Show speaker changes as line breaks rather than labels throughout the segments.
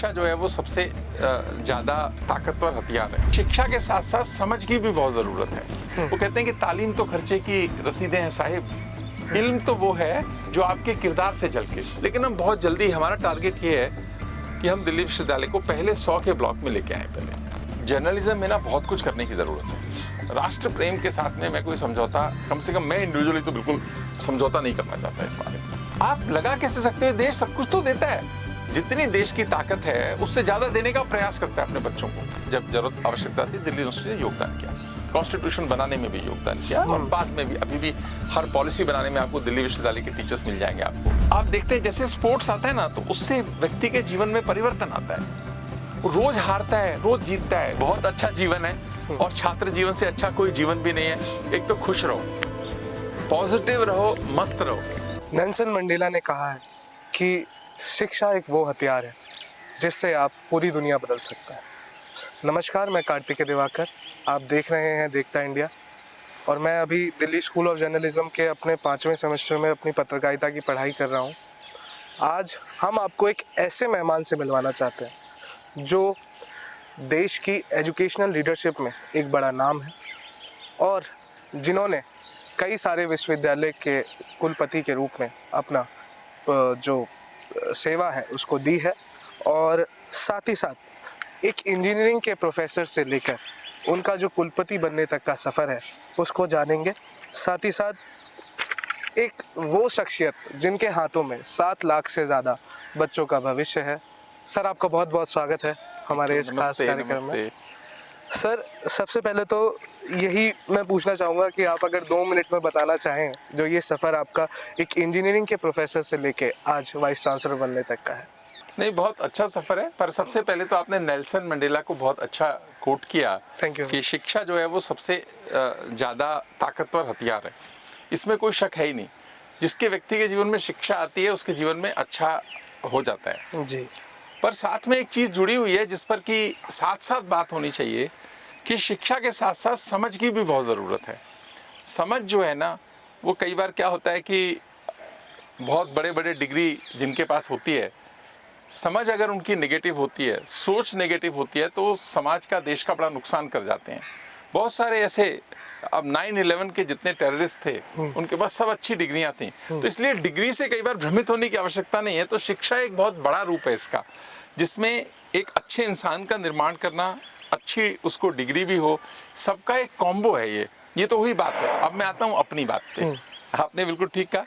शिक्षा जो है वो सबसे ज़्यादा ताकतवर हथियार है। शिक्षा के साथ साथ समझ की भी बहुत ज़रूरत है। वो कहते हैं कि तालीम तो खर्चे की रसीदें हैं साहिब, इल्म तो वो है जो आपके किरदार से झलके। लेकिन हम बहुत जल्दी, हमारा टारगेट ये है कि हम दिल्ली विश्वविद्यालय को पहले 100 के ब्लॉक में लेके आए। पहले जर्नलिज्म में ना बहुत कुछ करने की ज़रूरत है। राष्ट्र प्रेम के साथ में मैं कोई समझौता, कम से कम मैं इंडिविजुअली तो बिल्कुल समझौता नहीं करना चाहता इस बारे में। आप लगा कैसे सकते हो, देश सब कुछ तो देता है। जितनी देश की ताकत है उससे ज़्यादा देने का प्रयास करता है अपने बच्चों को। जब जरूरत आवश्यकता थी दिल्ली यूनिवर्सिटी ने योगदान किया, कॉन्स्टिट्यूशन बनाने में भी योगदान किया, और बाद में भी अभी भी हर पॉलिसी बनाने में आपको दिल्ली विश्वविद्यालय के टीचर्स मिल जाएंगे। आपको आप देखते हैं जैसे स्पोर्ट्स आता है ना, तो उससे व्यक्ति के जीवन में परिवर्तन आता है। रोज हारता है, रोज जीतता है। बहुत अच्छा जीवन है, और छात्र जीवन से अच्छा कोई जीवन भी नहीं है। एक तो खुश रहो, पॉजिटिव रहो, मस्त रहो।
नेल्सन मंडेला ने कहा है कि शिक्षा एक वो हथियार है जिससे आप पूरी दुनिया बदल सकते हैं। नमस्कार, मैं कार्तिकेय दिवाकर, आप देख रहे हैं देखता इंडिया, और मैं अभी दिल्ली स्कूल ऑफ जर्नलिज्म के अपने 5वें सेमेस्टर में अपनी पत्रकारिता की पढ़ाई कर रहा हूँ। आज हम आपको एक ऐसे मेहमान से मिलवाना चाहते हैं जो देश की एजुकेशनल लीडरशिप में एक बड़ा नाम है, और जिन्होंने कई सारे विश्वविद्यालय के कुलपति के रूप में अपना जो सेवा है उसको दी है, और साथ ही साथ एक इंजीनियरिंग के प्रोफेसर से लेकर उनका जो कुलपति बनने तक का सफ़र है उसको जानेंगे। साथ ही साथ एक वो शख्सियत जिनके हाथों में 7 लाख से ज़्यादा बच्चों का भविष्य है। सर, आपका बहुत बहुत स्वागत है हमारे इस खास कार्यक्रम में। सर, सबसे पहले तो यही मैं पूछना चाहूँगा कि आप अगर 2 मिनट में बताना चाहें जो ये सफ़र आपका एक इंजीनियरिंग के प्रोफेसर से लेके आज वाइस चांसलर बनने तक का है।
नहीं, बहुत अच्छा सफ़र है। पर सबसे पहले तो आपने नेल्सन मंडेला को बहुत अच्छा कोट किया।
Thank you.
कि शिक्षा जो है वो सबसे ज़्यादा ताकतवर हथियार है, इसमें कोई शक है ही नहीं। जिसके व्यक्ति के जीवन में शिक्षा आती है उसके जीवन में अच्छा हो जाता है
जी।
पर साथ में एक चीज़ जुड़ी हुई है जिस पर कि साथ साथ बात होनी चाहिए कि शिक्षा के साथ साथ समझ की भी बहुत ज़रूरत है। समझ जो है ना, वो कई बार क्या होता है कि बहुत बड़े बड़े डिग्री जिनके पास होती है, समझ अगर उनकी नेगेटिव होती है, सोच नेगेटिव होती है, तो समाज का, देश का बड़ा नुकसान कर जाते हैं। बहुत सारे ऐसे, अब 9/11 के जितने टेररिस्ट थे उनके पास सब अच्छी डिग्रियां थी, तो इसलिए डिग्री से कई बार भ्रमित होने की आवश्यकता नहीं है। तो शिक्षा एक बहुत बड़ा रूप है इसका, जिसमें एक अच्छे इंसान का निर्माण करना, अच्छी उसको डिग्री भी हो, सबका एक कॉम्बो है ये तो हुई बात है। अब मैं आता हूँ अपनी बात पे। आपने बिल्कुल ठीक कहा,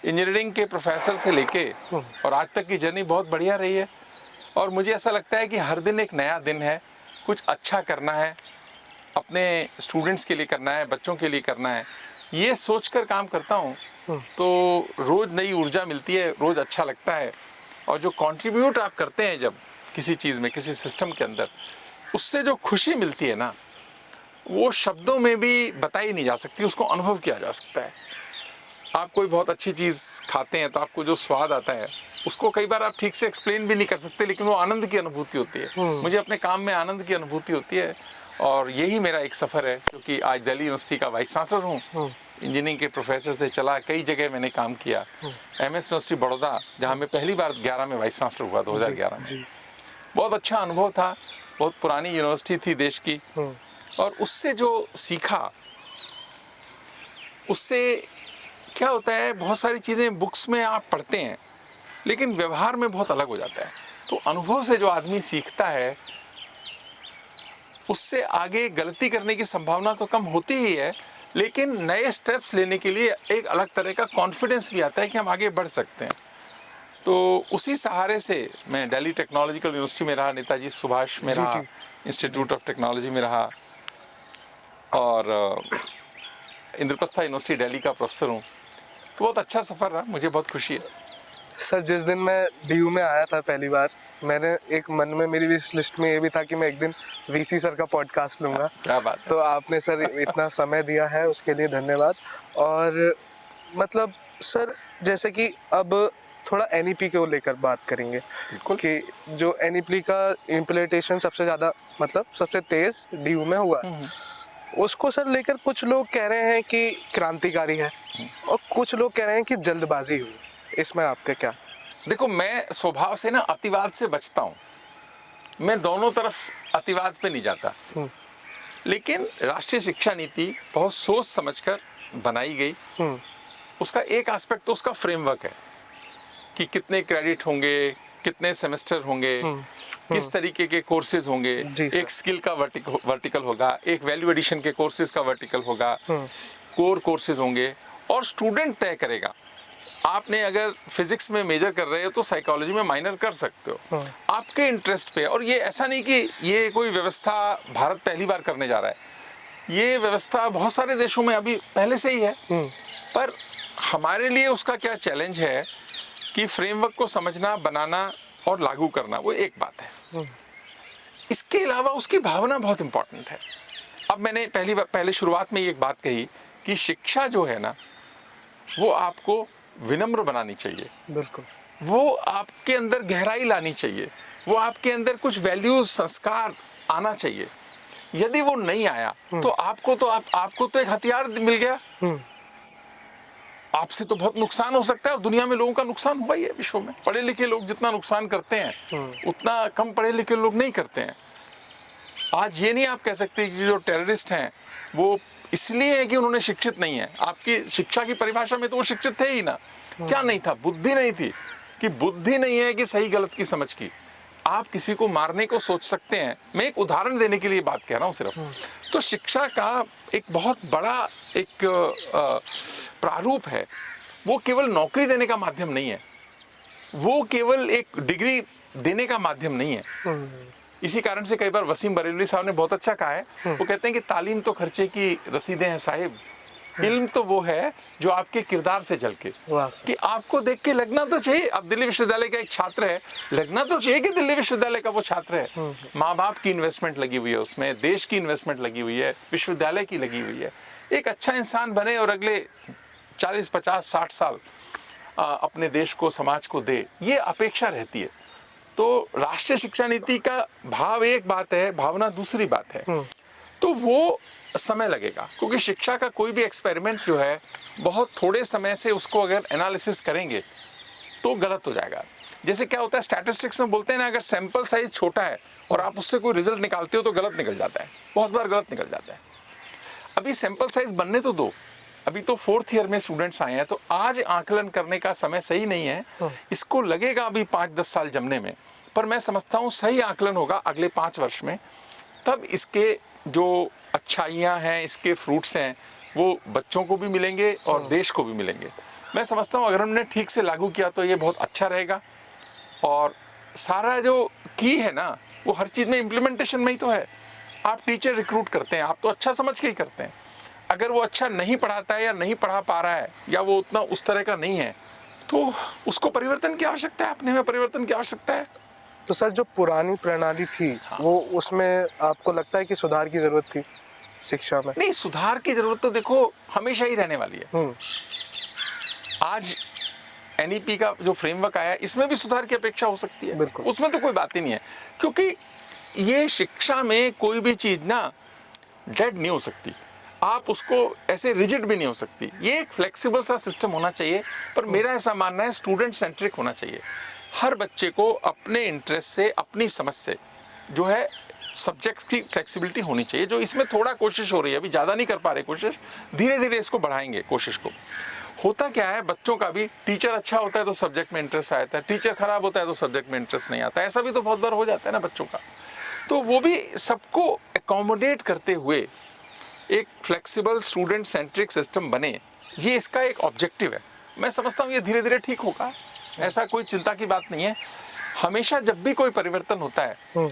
इंजीनियरिंग के प्रोफेसर से लेके और आज तक की जर्नी बहुत बढ़िया रही है, और मुझे ऐसा लगता है कि हर दिन एक नया दिन है। कुछ अच्छा करना है, अपने स्टूडेंट्स के लिए करना है, बच्चों के लिए करना है, ये सोचकर काम करता हूँ। तो रोज़ नई ऊर्जा मिलती है, रोज़ अच्छा लगता है, और जो कंट्रीब्यूट आप करते हैं जब किसी चीज़ में, किसी सिस्टम के अंदर, उससे जो खुशी मिलती है ना, वो शब्दों में भी बताई नहीं जा सकती, उसको अनुभव किया जा सकता है। आप कोई बहुत अच्छी चीज़ खाते हैं तो आपको जो स्वाद आता है उसको कई बार आप ठीक से एक्सप्लेन भी नहीं कर सकते, लेकिन वो आनंद की अनुभूति होती है। मुझे अपने काम में आनंद की अनुभूति होती है, और यही मेरा एक सफ़र है, क्योंकि आज दिल्ली यूनिवर्सिटी का वाइस चांसलर हूँ। इंजीनियरिंग के प्रोफेसर से चला, कई जगह मैंने काम किया। MS यूनिवर्सिटी बड़ौदा, जहाँ मैं पहली बार 11 में वाइस चांसलर हुआ, 2011 में। बहुत अच्छा अनुभव था, बहुत पुरानी यूनिवर्सिटी थी देश की, और उससे जो सीखा, उससे क्या होता है, बहुत सारी चीज़ें बुक्स में आप पढ़ते हैं लेकिन व्यवहार में बहुत अलग हो जाता है। तो अनुभव से जो आदमी सीखता है उससे आगे गलती करने की संभावना तो कम होती ही है, लेकिन नए स्टेप्स लेने के लिए एक अलग तरह का कॉन्फिडेंस भी आता है कि हम आगे बढ़ सकते हैं। तो उसी सहारे से मैं दिल्ली टेक्नोलॉजिकल यूनिवर्सिटी में रहा, नेताजी सुभाष में रहा, इंस्टीट्यूट ऑफ टेक्नोलॉजी में रहा, और इंद्रप्रस्थ यूनिवर्सिटी दिल्ली का प्रोफेसर हूँ। तो बहुत अच्छा सफ़र रहा, मुझे बहुत खुशी है।
सर, जिस दिन मैं DU में आया था पहली बार, मैंने एक मन में, मेरी इस लिस्ट में ये भी था कि मैं एक दिन VC सर का पॉडकास्ट लूँगा।
क्या बात है।
तो आपने सर इतना समय दिया है उसके लिए धन्यवाद। और मतलब सर, जैसे कि अब थोड़ा NEP को लेकर बात करेंगे कि जो NEP का इम्प्लीमेंटेशन सबसे ज़्यादा, मतलब सबसे तेज़ DU में हुआ, उसको सर लेकर कुछ लोग कह रहे हैं कि क्रांतिकारी है, और कुछ लोग कह रहे हैं कि जल्दबाजी हुई। इसमें आपका क्या?
देखो, मैं स्वभाव से ना अतिवाद से बचता हूँ। मैं दोनों तरफ अतिवाद पे नहीं जाता, लेकिन राष्ट्रीय शिक्षा नीति बहुत सोच समझकर बनाई गई। उसका एक एस्पेक्ट तो उसका फ्रेमवर्क है कि कितने क्रेडिट होंगे, कितने सेमेस्टर होंगे, किस तरीके के कोर्सेज होंगे, एक स्किल का वर्टिकल होगा, एक वैल्यू एडिशन के कोर्सेज का वर्टिकल होगा, कोर कोर्सेज होंगे और स्टूडेंट तय करेगा। आपने अगर फिजिक्स में मेजर कर रहे हो तो साइकोलॉजी में माइनर कर सकते हो, आपके इंटरेस्ट पे। और ये ऐसा नहीं कि ये कोई व्यवस्था भारत पहली बार करने जा रहा है, ये व्यवस्था बहुत सारे देशों में अभी पहले से ही है। पर हमारे लिए उसका क्या चैलेंज है कि फ्रेमवर्क को समझना, बनाना और लागू करना, वो एक बात है। इसके अलावा उसकी भावना बहुत इंपॉर्टेंट है। अब मैंने पहले शुरुआत में एक बात कही कि शिक्षा जो है ना, वो आपको विनम्र बनानी चाहिए,
बिल्कुल,
वो आपके अंदर गहराई लानी चाहिए, वो आपके अंदर कुछ वैल्यूज, संस्कार आना चाहिए। यदि वो नहीं आया तो आपको तो एक हथियार मिल गया, आपसे तो बहुत नुकसान हो सकता है। और दुनिया में लोगों का नुकसान हुआ ही है विश्व में। पढ़े लिखे लोग जितना नुकसान करते हैं उतना कम पढ़े लिखे लोग नहीं करते हैं। आज ये नहीं आप कह सकते कि जो टेररिस्ट हैं वो इसलिए है कि उन्होंने शिक्षित नहीं है। आपकी शिक्षा की परिभाषा में तो वो शिक्षित थे ही ना। क्या नहीं था? बुद्धि नहीं थी। कि बुद्धि नहीं है कि सही गलत की समझ की। आप किसी को मारने को सोच सकते हैं। मैं एक उदाहरण देने के लिए बात कह रहा हूँ सिर्फ। तो शिक्षा का एक बहुत बड़ा एक प्रारूप है। वो केवल नौकरी देने का माध्यम नहीं है, वो केवल एक डिग्री देने का माध्यम नहीं है। इसी कारण से कई बार वसीम बरेलवी साहब ने बहुत अच्छा कहा है। वो कहते हैं कि तालीम तो खर्चे की रसीदें हैं साहिब, इल्म तो वो है जो आपके किरदार से झलके, कि आपको देख के लगना तो चाहिए। अब दिल्ली विश्वविद्यालय का एक छात्र है, लगना तो चाहिए कि दिल्ली विश्वविद्यालय का वो छात्र है। माँ बाप की इन्वेस्टमेंट लगी हुई है उसमें, देश की इन्वेस्टमेंट लगी हुई है, विश्वविद्यालय की लगी हुई है। एक अच्छा इंसान बने और अगले 40, 50, 60 साल अपने देश को, समाज को दे, ये अपेक्षा रहती है। तो राष्ट्रीय शिक्षा नीति का भाव एक बात है, भावना दूसरी बात है। तो वो समय लगेगा, क्योंकि शिक्षा का कोई भी एक्सपेरिमेंट जो है बहुत थोड़े समय से उसको अगर एनालिसिस करेंगे तो गलत हो जाएगा। जैसे क्या होता है स्टैटिस्टिक्स में बोलते हैं ना, अगर सैंपल साइज छोटा है और आप उससे कोई रिजल्ट निकालते हो तो गलत निकल जाता है, बहुत बार गलत निकल जाता है। अभी सैंपल साइज बनने तो दो, अभी तो 4th ईयर में स्टूडेंट्स आए हैं, तो आज आकलन करने का समय सही नहीं है। इसको लगेगा अभी 5-10 साल जमने में, पर मैं समझता हूँ सही आकलन होगा अगले 5 वर्ष में। तब इसके जो अच्छाइयाँ हैं, इसके फ्रूट्स हैं, वो बच्चों को भी मिलेंगे और देश को भी मिलेंगे। मैं समझता हूँ अगर हमने ठीक से लागू किया तो ये बहुत अच्छा रहेगा। और सारा जो की है ना, वो हर चीज़ में इम्प्लीमेंटेशन में ही तो है। आप टीचर रिक्रूट करते हैं, आप तो अच्छा समझ के ही करते हैं। अगर वो अच्छा नहीं पढ़ाता है या नहीं पढ़ा पा रहा है या वो उतना उस तरह का नहीं है, तो उसको परिवर्तन की आवश्यकता है, अपने में परिवर्तन की आवश्यकता है।
तो सर जो पुरानी प्रणाली थी, वो उसमें आपको लगता है कि सुधार की जरूरत थी शिक्षा में?
नहीं, सुधार की जरूरत तो देखो हमेशा ही रहने वाली है। आज एनईपी का जो फ्रेमवर्क आया, इसमें भी सुधार की अपेक्षा हो सकती है, उसमें तो कोई बात ही नहीं है। क्योंकि ये शिक्षा में कोई भी चीज ना डेड नहीं हो सकती, आप उसको ऐसे रिजिड भी नहीं हो सकती। ये एक फ्लेक्सिबल सा सिस्टम होना चाहिए। पर मेरा ऐसा मानना है स्टूडेंट सेंट्रिक होना चाहिए। हर बच्चे को अपने इंटरेस्ट से, अपनी समझ से जो है सब्जेक्ट की फ्लेक्सिबिलिटी होनी चाहिए। जो इसमें थोड़ा कोशिश हो रही है, अभी ज़्यादा नहीं कर पा रहे कोशिश, धीरे धीरे इसको बढ़ाएंगे कोशिश को। होता क्या है, बच्चों का भी टीचर अच्छा होता है तो सब्जेक्ट में इंटरेस्ट आता है, टीचर खराब होता है तो सब्जेक्ट में इंटरेस्ट नहीं आता। ऐसा भी तो बहुत बार हो जाता है ना बच्चों का। तो वो भी सबको एकोमोडेट करते हुए एक फ्लेक्सिबल स्टूडेंट सेंट्रिक सिस्टम बने, ये इसका एक ऑब्जेक्टिव है। मैं समझता हूँ ये धीरे धीरे ठीक होगा, ऐसा कोई चिंता की बात नहीं है। हमेशा जब भी कोई परिवर्तन होता है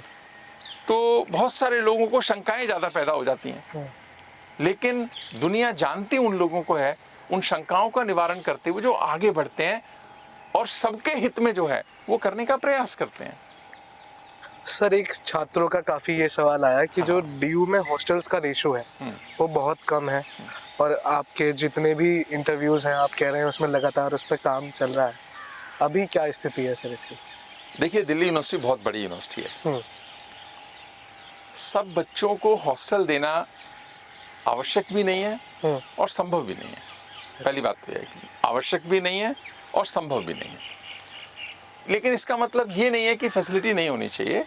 तो बहुत सारे लोगों को शंकाएं ज़्यादा पैदा हो जाती हैं, लेकिन दुनिया जानती उन लोगों को है, उन शंकाओं का निवारण करते हुए जो आगे बढ़ते हैं और सबके हित में जो है वो करने का प्रयास करते हैं।
सर एक छात्रों का काफ़ी ये सवाल आया कि जो डीयू में हॉस्टल्स का रेशो है वो बहुत कम है, और आपके जितने भी इंटरव्यूज़ हैं आप कह रहे हैं उसमें लगातार उस पर काम चल रहा है। अभी क्या स्थिति है सर इसकी?
देखिए, दिल्ली यूनिवर्सिटी बहुत बड़ी यूनिवर्सिटी है। सब बच्चों को हॉस्टल देना आवश्यक भी नहीं है और संभव भी नहीं है। पहली बात तो यह है कि आवश्यक भी नहीं है और संभव भी नहीं है। लेकिन इसका मतलब ये नहीं है कि फैसिलिटी नहीं होनी चाहिए।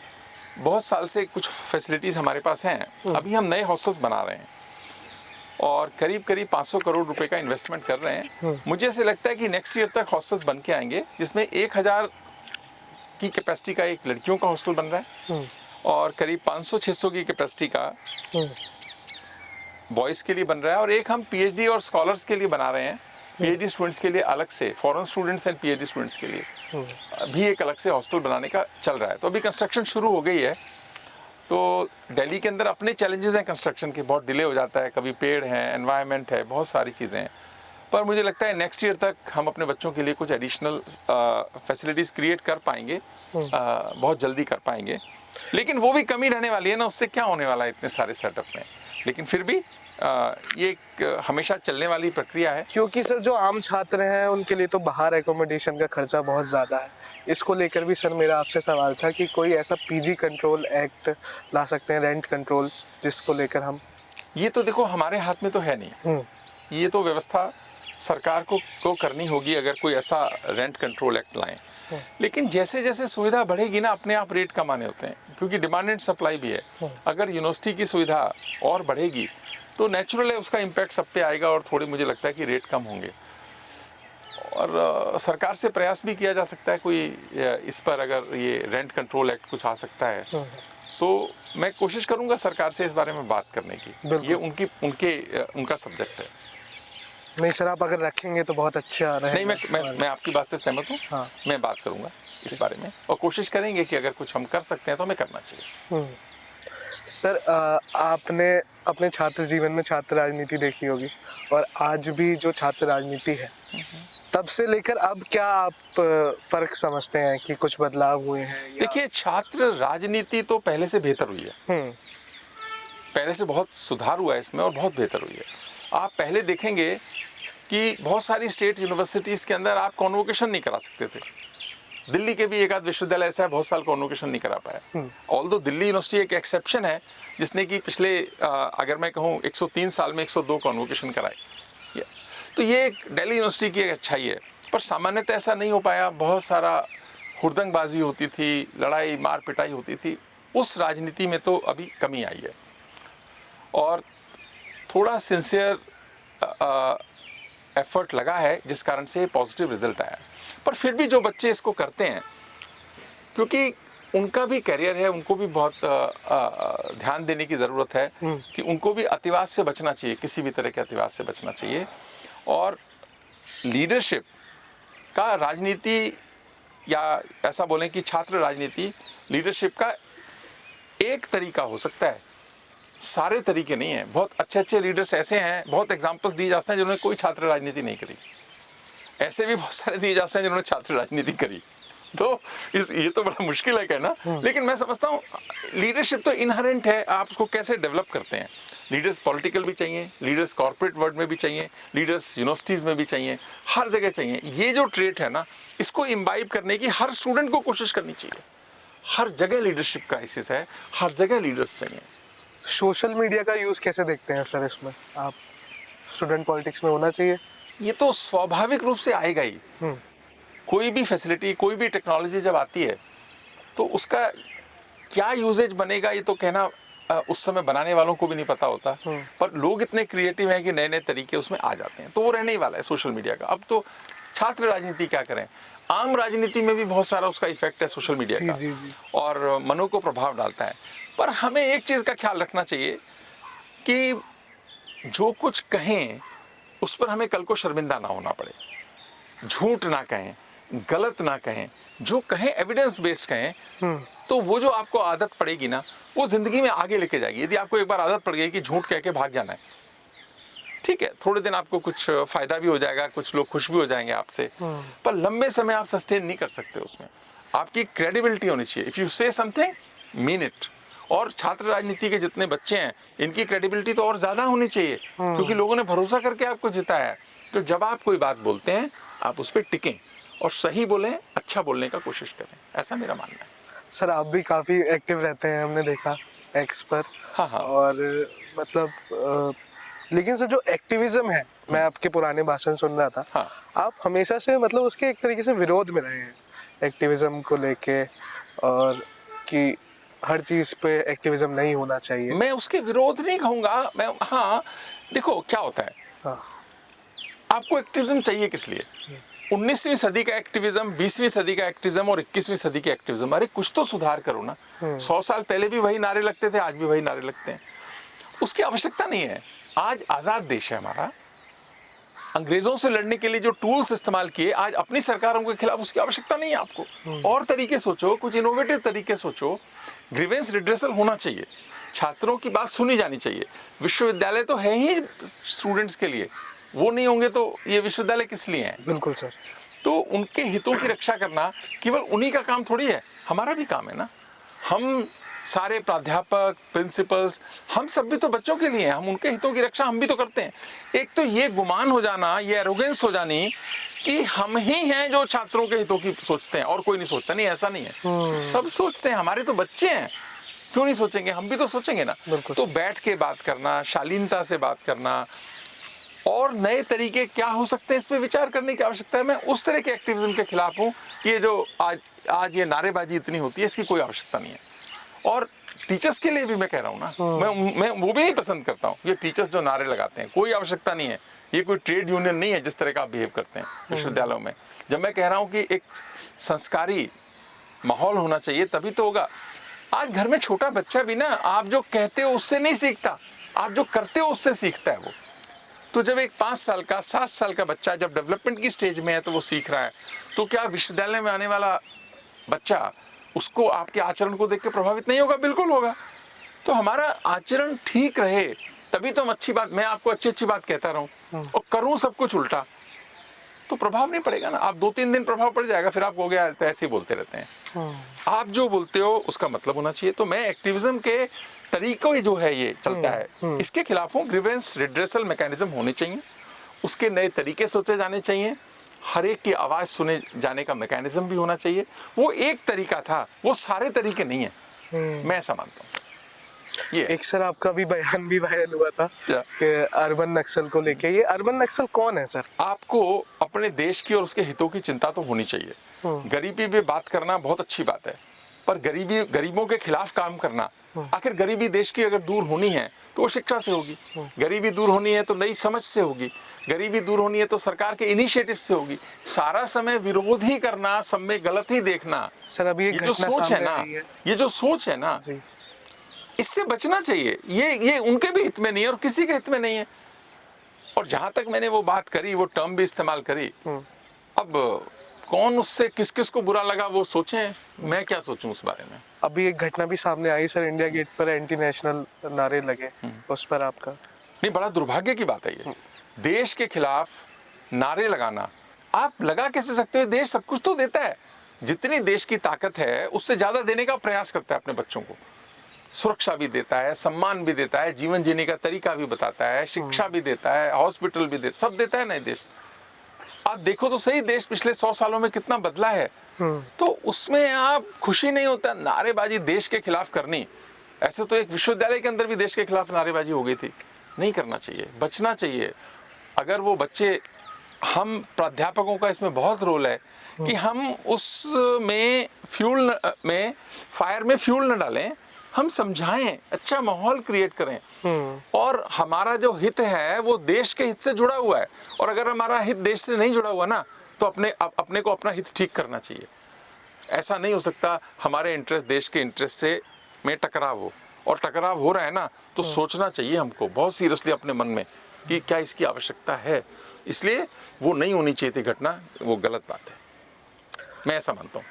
बहुत साल से कुछ फैसिलिटीज़ हमारे पास हैं। अभी हम नए हॉस्टल्स बना रहे हैं और करीब करीब 500 करोड़ रुपए का इन्वेस्टमेंट कर रहे हैं। मुझे ऐसे लगता है कि नेक्स्ट ईयर तक हॉस्टल्स बन के आएंगे, जिसमें 1000 की कैपेसिटी का एक लड़कियों का हॉस्टल बन रहा है और करीब 500-600 की कैपेसिटी का बॉयज़ के लिए बन रहा है, और एक हम पीएचडी और स्कॉलर्स के लिए बना रहे हैं। पीएचडी स्टूडेंट्स के लिए अलग से, foreign students and PhD students के लिए भी एक अलग से हॉस्टल बनाने का चल रहा है। तो अभी कंस्ट्रक्शन शुरू हो गई है। तो दिल्ली के अंदर अपने चैलेंजेस हैं कंस्ट्रक्शन के, बहुत डिले हो जाता है, कभी पेड़ हैं, एनवायरनमेंट है, बहुत सारी चीज़ें हैं। पर मुझे लगता है नेक्स्ट ईयर तक हम अपने बच्चों के लिए कुछ एडिशनल फैसिलिटीज़ क्रिएट कर पाएंगे, बहुत जल्दी कर पाएंगे। लेकिन वो भी कमी रहने वाली है ना, उससे क्या होने वाला है इतने सारे सेटअप में। लेकिन फिर भी ये एक हमेशा चलने वाली प्रक्रिया है।
क्योंकि सर जो आम छात्र हैं उनके लिए तो बाहर एकोमोडेशन का खर्चा बहुत ज़्यादा है। इसको लेकर भी सर मेरा आपसे सवाल था कि कोई ऐसा पीजी कंट्रोल एक्ट ला सकते हैं, रेंट कंट्रोल, जिसको लेकर हम।
ये तो देखो हमारे हाथ में तो है नहीं, ये तो व्यवस्था सरकार को करनी होगी अगर कोई ऐसा रेंट कंट्रोल एक्ट लाएं। लेकिन जैसे जैसे सुविधा बढ़ेगी ना, अपने आप रेट कम आने होते हैं, क्योंकि डिमांड एंड सप्लाई भी है। अगर यूनिवर्सिटी की सुविधा और बढ़ेगी तो नेचुरल है उसका इम्पैक्ट सब पे आएगा और थोड़े मुझे लगता है कि रेट कम होंगे। और सरकार से प्रयास भी किया जा सकता है कोई इस पर, अगर ये रेंट कंट्रोल एक्ट कुछ आ सकता है तो मैं कोशिश करूंगा सरकार से इस बारे में बात करने की। ये उनका सब्जेक्ट है।
नहीं सर, आप अगर रखेंगे तो बहुत अच्छा रहेगा।
नहीं, मैं आपकी बात से सहमत हूँ।
हाँ।
मैं बात करूंगा इस बारे में और कोशिश करेंगे कि अगर कुछ हम कर सकते हैं तो हमें करना चाहिए।
सर आपने अपने छात्र जीवन में छात्र राजनीति देखी होगी, और आज भी जो छात्र राजनीति है तब से लेकर अब क्या आप फर्क समझते हैं कि कुछ बदलाव हुए हैं?
देखिए, छात्र राजनीति तो पहले से बेहतर हुई है, पहले से बहुत सुधार हुआ है इसमें और बहुत बेहतर हुई है। आप पहले देखेंगे कि बहुत सारी स्टेट यूनिवर्सिटीज़ के अंदर आप कॉन्वोकेशन नहीं करा सकते थे। दिल्ली के भी एक आध विश्वविद्यालय ऐसा है, बहुत साल कॉन्वोकेशन नहीं करा पाया। ऑल्दो दिल्ली यूनिवर्सिटी एक एक्सेप्शन है जिसने कि पिछले अगर मैं कहूँ 103 साल में 102 कॉन्वोकेशन कराए। तो ये एक दिल्ली यूनिवर्सिटी की एक अच्छाई है। पर सामान्यतः ऐसा नहीं हो पाया, बहुत सारा हुड़दंगबाजी होती थी, लड़ाई मार पिटाई होती थी। उस राजनीति में तो अभी कमी आई है और थोड़ा सिंसियर एफर्ट लगा है, जिस कारण से पॉजिटिव रिजल्ट आया। पर फिर भी जो बच्चे इसको करते हैं, क्योंकि उनका भी करियर है, उनको भी बहुत ध्यान देने की ज़रूरत है कि उनको भी अतिवाद से बचना चाहिए, किसी भी तरह के अतिवाद से बचना चाहिए। और लीडरशिप का राजनीति, या ऐसा बोलें कि छात्र राजनीति लीडरशिप का एक तरीका हो सकता है, सारे तरीके नहीं हैं। बहुत अच्छे अच्छे लीडर्स ऐसे हैं, बहुत एग्जाम्पल्स दिए जाते हैं जिन्होंने कोई छात्र राजनीति नहीं करी। ऐसे भी बहुत सारे दिए जाते हैं जिन्होंने छात्र राजनीति करी। तो ये तो बड़ा मुश्किल है कहना। लेकिन मैं समझता हूँ लीडरशिप तो इनहेरेंट है, आप उसको कैसे डेवलप करते हैं। लीडर्स पॉलिटिकल भी चाहिए, लीडर्स कॉर्पोरेट वर्ल्ड में भी चाहिए, लीडर्स यूनिवर्सिटीज़ में भी चाहिए, हर जगह चाहिए। ये जो ट्रेट है ना, इसको इम्बाइब करने की हर स्टूडेंट को कोशिश करनी चाहिए। हर जगह लीडरशिप क्राइसिस है, हर जगह लीडर्स चाहिए।
सोशल मीडिया का यूज़ कैसे देखते हैं सर इसमें? आप स्टूडेंट पॉलिटिक्स में होना चाहिए?
ये तो स्वाभाविक रूप से आएगा ही। कोई भी फैसिलिटी, कोई भी टेक्नोलॉजी जब आती है तो उसका क्या यूजेज बनेगा ये तो कहना उस समय बनाने वालों को भी नहीं पता होता। पर लोग इतने क्रिएटिव हैं कि नए नए तरीके उसमें आ जाते हैं, तो वो रहने ही वाला है सोशल मीडिया का। अब तो छात्र राजनीति क्या करें, आम राजनीति में भी बहुत सारा उसका इफेक्ट है सोशल मीडिया का।
जी।
और मनों को प्रभाव डालता है। पर हमें एक चीज़ का ख्याल रखना चाहिए कि जो कुछ कहें उस पर हमें कल को शर्मिंदा ना होना पड़े। झूठ ना कहें, गलत ना कहें, जो कहें एविडेंस बेस्ड कहें। तो वो जो आपको आदत पड़ेगी ना, वो जिंदगी में आगे लेके जाएगी। यदि आपको एक बार आदत पड़ गई कि झूठ कह के भाग जाना है, ठीक है, थोड़े दिन आपको कुछ फायदा भी हो जाएगा, कुछ लोग खुश भी हो जाएंगे आपसे, पर लंबे समय आप सस्टेन नहीं कर सकते। उसमें आपकी क्रेडिबिलिटी होनी चाहिए। इफ यू से समथिंग, मीन इट। और छात्र राजनीति के जितने बच्चे हैं, इनकी क्रेडिबिलिटी तो और ज्यादा होनी चाहिए, क्योंकि लोगों ने भरोसा करके आपको जिताया है। तो जब आप कोई बात बोलते हैं, आप उस पर टिकें और सही बोलें, अच्छा बोलने का कोशिश करें। ऐसा मेरा मानना है।
सर आप भी काफ़ी एक्टिव रहते हैं, हमने देखा एक्स पर।
हाँ।
और मतलब लेकिन सर जो एक्टिविज्म है, मैं आपके पुराने भाषण सुन रहा था।
हाँ।
आप हमेशा से मतलब उसके एक तरीके से विरोध में रहे हैं एक्टिविज्म को लेके, और कि हर चीज़ पे एक्टिविज्म नहीं होना चाहिए।
मैं उसके विरोध नहीं कहूँगा, मैं, हाँ, देखो क्या होता है,
हाँ।
आपको एक्टिविज्म चाहिए किस लिए? 19वीं सदी का एक्टिविज्म, 20वीं सदी का एक्टिविज्म और 21वीं सदी का एक्टिविज्म, अरे कुछ तो सुधार करो ना। 100 साल पहले भी वही नारे लगते थे, आज भी वही नारे लगते हैं। उसकी आवश्यकता नहीं है। आज आज़ाद देश है हमारा, अंग्रेजों से लड़ने के लिए जो टूल्स इस्तेमाल किए, आज अपनी सरकारों के खिलाफ उसकी आवश्यकता नहीं है आपको। और तरीके सोचो, कुछ इनोवेटिव तरीके सोचो। ग्रीवेंस रिड्रेसल होना चाहिए, छात्रों की बात सुनी जानी चाहिए। विश्वविद्यालय तो है ही स्टूडेंट्स के लिए, वो नहीं होंगे तो ये विश्वविद्यालय किस लिए हैं?
बिल्कुल सर।
तो उनके हितों की रक्षा करना केवल उन्हीं का काम थोड़ी है, हमारा भी काम है ना। हम सारे प्राध्यापक, प्रिंसिपल्स, हम सब भी तो बच्चों के लिए हैं, हम उनके हितों की रक्षा हम भी तो करते हैं। एक तो ये गुमान हो जाना, ये एरोगेंस हो जानी कि हम ही हैं जो छात्रों के हितों की सोचते हैं और कोई नहीं सोचता, नहीं ऐसा नहीं है, सब सोचते हैं, हमारे तो बच्चे हैं, क्यों नहीं सोचेंगे? हम भी तो सोचेंगे ना। तो बैठ के बात करना, शालीनता से बात करना और नए तरीके क्या हो सकते हैं इस पे विचार करने की आवश्यकता है। मैं उस तरह के एक्टिविज्म के खिलाफ हूँ। ये जो आज ये नारेबाजी इतनी होती है, इसकी कोई आवश्यकता नहीं है। और टीचर्स के लिए भी मैं कह रहा हूँ ना, मैं वो भी नहीं पसंद करता हूँ ये टीचर्स जो नारे लगाते हैं, कोई आवश्यकता नहीं है। ये कोई ट्रेड यूनियन नहीं है जिस तरह का आप बिहेव करते हैं विश्वविद्यालयों में। जब मैं कह रहा हूँ कि एक संस्कारी माहौल होना चाहिए तभी तो होगा। आज घर में छोटा बच्चा भी ना, आप जो कहते हो उससे नहीं सीखता, आप जो करते हो उससे सीखता है वो। तो जब एक 5 साल का, 7 साल का बच्चा जब डेवलपमेंट की स्टेज में है तो वो सीख रहा है, तो क्या विश्वविद्यालय में आने वाला बच्चा उसको आपके आचरण को देख के प्रभावित नहीं होगा? बिल्कुल होगा। तो हमारा आचरण ठीक रहे तभी तो हम अच्छी बात, मैं आपको अच्छी बात कहता रहूं और करूं सब कुछ उल्टा, तो प्रभाव नहीं पड़ेगा ना। आप 2-3 दिन प्रभाव पड़ जाएगा, फिर आप हो गया तो ऐसे ही बोलते रहते हैं। आप जो बोलते हो उसका मतलब होना चाहिए। तो मैं एक्टिविज्म के तरीकों जो है ये चलता है, इसके खिलाफ हूँ। ग्रीवेंस रिड्रेसल मैकेनिज्म होने चाहिए, उसके नए तरीके सोचे जाने चाहिए, हर एक की आवाज़ सुने जाने का मैकेनिज्म भी होना चाहिए। वो एक तरीका था, वो सारे तरीके नहीं है, मैं ऐसा मानता हूँ। ये
एक सर आपका भी बयान भी वायरल हुआ था कि अर्बन नक्सल को लेके, ये अर्बन नक्सल कौन है सर?
आपको अपने देश की और उसके हितों की चिंता तो होनी चाहिए। गरीबी पे बात करना बहुत अच्छी बात है, पर गरीबों के खिलाफ काम करना, आखिर गरीबी देश की अगर दूर होनी है तो वो शिक्षा से होगी, गरीबी दूर होनी है तो नई समझ से होगी, गरीबी दूर होनी है तो सरकार के इनिशिएटिव से होगी। सारा समय विरोध ही करना, सब में गलत ही देखना,
सर अभी
ये जो सोच है ना, ये जो सोच है ना, इससे बचना चाहिए। ये उनके भी हित में नहीं है और किसी के हित में नहीं है। और जहां तक मैंने वो बात करी, वो टर्म भी इस्तेमाल करी, अब कौन उससे किस किस को बुरा लगा वो सोचें, मैं क्या सोचूं उस बारे में।
अभी एक घटना भी सामने आई सर, इंडिया गेट पर एंटी नेशनल नारे लगे, उस पर आपका?
नहीं, बड़ा दुर्भाग्य की बात है ये। देश के खिलाफ नारे लगाना, आप लगा कैसे सकते हो? देश सब कुछ तो देता है, जितनी देश की ताकत है उससे ज्यादा देने का प्रयास करता है अपने बच्चों को। सुरक्षा भी देता है, सम्मान भी देता है, जीवन जीने का तरीका भी बताता है, शिक्षा भी देता है, हॉस्पिटल भी देता, सब देता है ना देश। आप देखो तो सही, देश पिछले 100 सालों में कितना बदला है। तो उसमें आप खुशी नहीं होता नारेबाजी देश के खिलाफ करनी? ऐसे तो एक विश्वविद्यालय के अंदर भी देश के खिलाफ नारेबाजी हो गई थी। नहीं करना चाहिए, बचना चाहिए। अगर वो बच्चे, हम प्राध्यापकों का इसमें बहुत रोल है कि हम उसमें फायर में फ्यूल न डालें, हम समझाएं, अच्छा माहौल क्रिएट करें। और हमारा जो हित है वो देश के हित से जुड़ा हुआ है, और अगर हमारा हित देश से नहीं जुड़ा हुआ ना, तो अपने को अपना हित ठीक करना चाहिए। ऐसा नहीं हो सकता हमारे इंटरेस्ट देश के इंटरेस्ट से में टकराव हो, और टकराव हो रहा है ना तो सोचना चाहिए हमको बहुत सीरियसली अपने मन में कि क्या इसकी आवश्यकता है। इसलिए वो नहीं होनी चाहिए थी घटना, वो गलत बात है, मैं ऐसा मानता हूँ।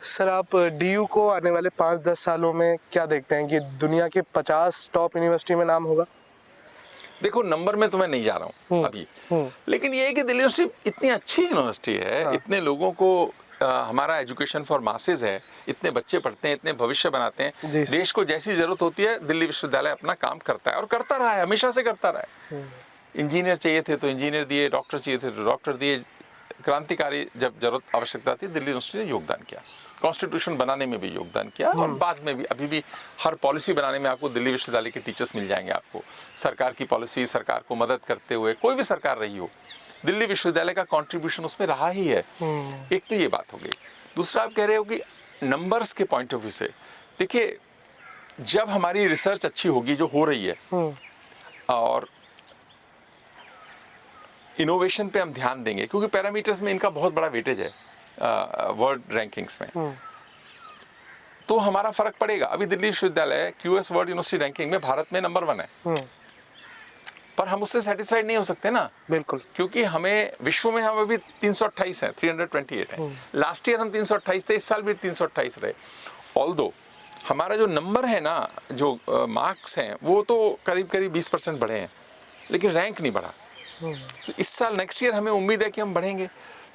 सर आप डीयू को आने वाले 5-10 सालों में क्या देखते हैं कि दुनिया के 50 टॉप यूनिवर्सिटी में नाम होगा?
देखो, नंबर में तो मैं नहीं जा रहा हूँ अभी, लेकिन ये है कि दिल्ली यूनिवर्सिटी इतनी अच्छी यूनिवर्सिटी है। हाँ। इतने लोगों को हमारा एजुकेशन फॉर मासेज है, इतने बच्चे पढ़ते हैं, इतने भविष्य बनाते हैं। देश को जैसी जरूरत होती है दिल्ली विश्वविद्यालय अपना काम करता है और करता रहा है, हमेशा से करता रहा है। इंजीनियर चाहिए थे तो इंजीनियर दिए, डॉक्टर चाहिए थे तो डॉक्टर दिए। क्रांतिकारी जब जरूरत आवश्यकता थी दिल्ली यूनिवर्सिटी ने योगदान किया, कॉन्स्टिट्यूशन बनाने में भी योगदान किया, और बाद में भी अभी भी हर पॉलिसी बनाने में आपको दिल्ली विश्वविद्यालय के टीचर्स मिल जाएंगे। आपको सरकार की पॉलिसी, सरकार को मदद करते हुए, कोई भी सरकार रही हो, दिल्ली विश्वविद्यालय का कंट्रीब्यूशन उसमें रहा ही है। एक तो ये बात हो गई। दूसरा, आप कह रहे हो कि नंबर्स के पॉइंट ऑफ व्यू से देखिए, जब हमारी रिसर्च अच्छी होगी, जो हो रही है, और इनोवेशन पे हम ध्यान देंगे, क्योंकि पैरामीटर्स में इनका बहुत बड़ा वेटेज है वर्ल्ड रैंकिंग्स में, तो हमारा फर्क पड़ेगा। अभी दिल्ली विश्वविद्यालय QS वर्ल्ड यूनिवर्सिटी रैंकिंग में भारत में नंबर 1 है, पर हम उससे सेटिस्फाइड नहीं हो सकते ना,
बिल्कुल,
क्योंकि हमें विश्व में हम अभी 328 है, 328 है। लास्ट ईयर हम 328 थे, इस साल भी 328 रहे। ऑल्दो हमारा जो नंबर है ना, जो मार्क्स हैं, वो तो करीब करीब 20% बढ़े हैं, लेकिन रैंक नहीं बढ़ा। तो इस साल नेक्स्ट ईयर हमें उम्मीद है कि हम बढ़ेंगे।